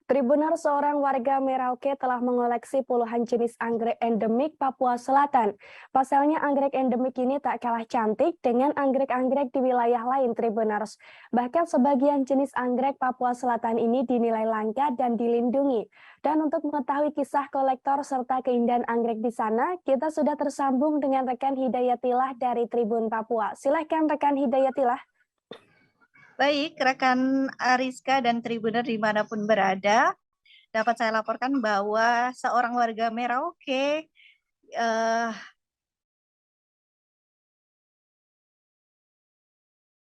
Tribuners, seorang warga Merauke telah mengoleksi puluhan jenis anggrek endemik Papua Selatan. Pasalnya, anggrek endemik ini tak kalah cantik dengan anggrek-anggrek di wilayah lain, Tribuners. Bahkan sebagian jenis anggrek Papua Selatan ini dinilai langka dan dilindungi. Dan untuk mengetahui kisah kolektor serta keindahan anggrek di sana, kita sudah tersambung dengan rekan Hidayatillah dari Tribun Papua. Silahkan rekan Hidayatillah. Baik, rekan Ariska dan Tribuner dimanapun berada, dapat saya laporkan bahwa seorang warga Merauke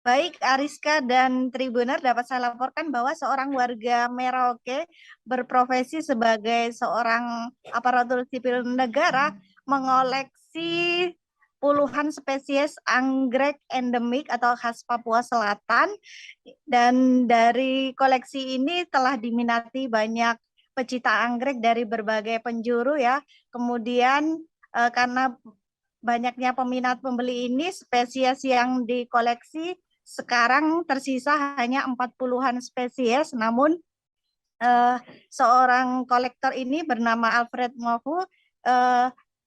Baik, Ariska dan Tribuner, dapat saya laporkan bahwa seorang warga Merauke berprofesi sebagai seorang aparatur sipil negara mengoleksi puluhan spesies anggrek endemik atau khas Papua Selatan, dan dari koleksi ini telah diminati banyak pecinta anggrek dari berbagai penjuru ya. Kemudian karena banyaknya peminat pembeli ini, spesies yang dikoleksi sekarang tersisa hanya 40-an spesies, namun seorang kolektor ini bernama Alfred Mofu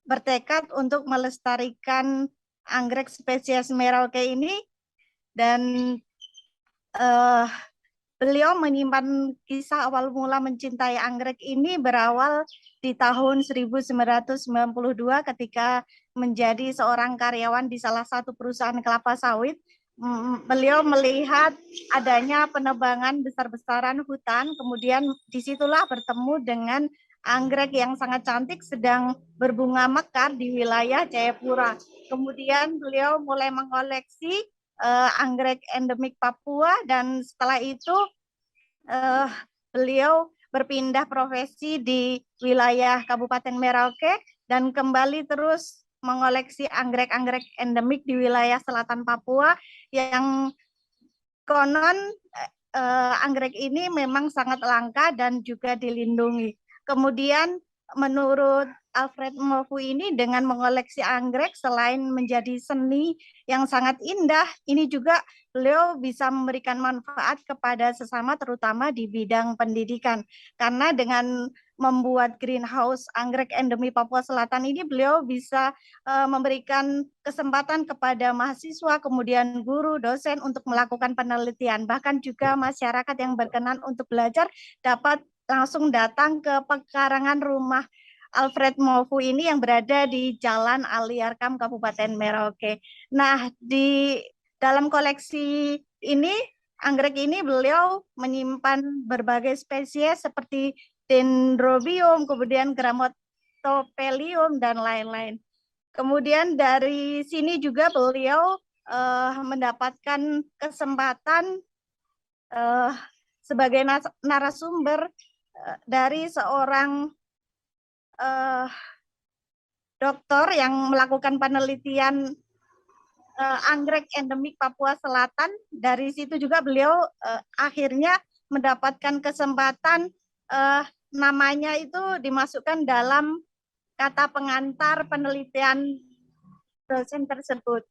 bertekad untuk melestarikan anggrek spesies Merauke ini, dan beliau menyimpan kisah awal mula mencintai anggrek ini berawal di tahun 1992 ketika menjadi seorang karyawan di salah satu perusahaan kelapa sawit. Beliau melihat adanya penebangan besar-besaran hutan, kemudian disitulah bertemu dengan anggrek yang sangat cantik sedang berbunga mekar di wilayah Jayapura. Kemudian beliau mulai mengoleksi anggrek endemik Papua, dan setelah itu beliau berpindah profesi di wilayah Kabupaten Merauke dan kembali terus mengoleksi anggrek-anggrek endemik di wilayah selatan Papua yang konon anggrek ini memang sangat langka dan juga dilindungi. Kemudian menurut Alfred Mofu ini, dengan mengoleksi anggrek selain menjadi seni yang sangat indah, ini juga beliau bisa memberikan manfaat kepada sesama, terutama di bidang pendidikan. Karena dengan membuat greenhouse anggrek endemik Papua Selatan ini, beliau bisa memberikan kesempatan kepada mahasiswa, kemudian guru, dosen untuk melakukan penelitian. Bahkan juga masyarakat yang berkenan untuk belajar dapat langsung datang ke pekarangan rumah Alfred Mofu ini yang berada di Jalan Aliarkam, Kabupaten Merauke. Nah, di dalam koleksi ini, anggrek ini beliau menyimpan berbagai spesies seperti Dendrobium, kemudian Grammatopelium, dan lain-lain. Kemudian dari sini juga beliau mendapatkan kesempatan sebagai narasumber dari seorang dokter yang melakukan penelitian anggrek endemik Papua Selatan. Dari situ juga beliau akhirnya mendapatkan kesempatan namanya itu dimasukkan dalam kata pengantar penelitian dosen tersebut.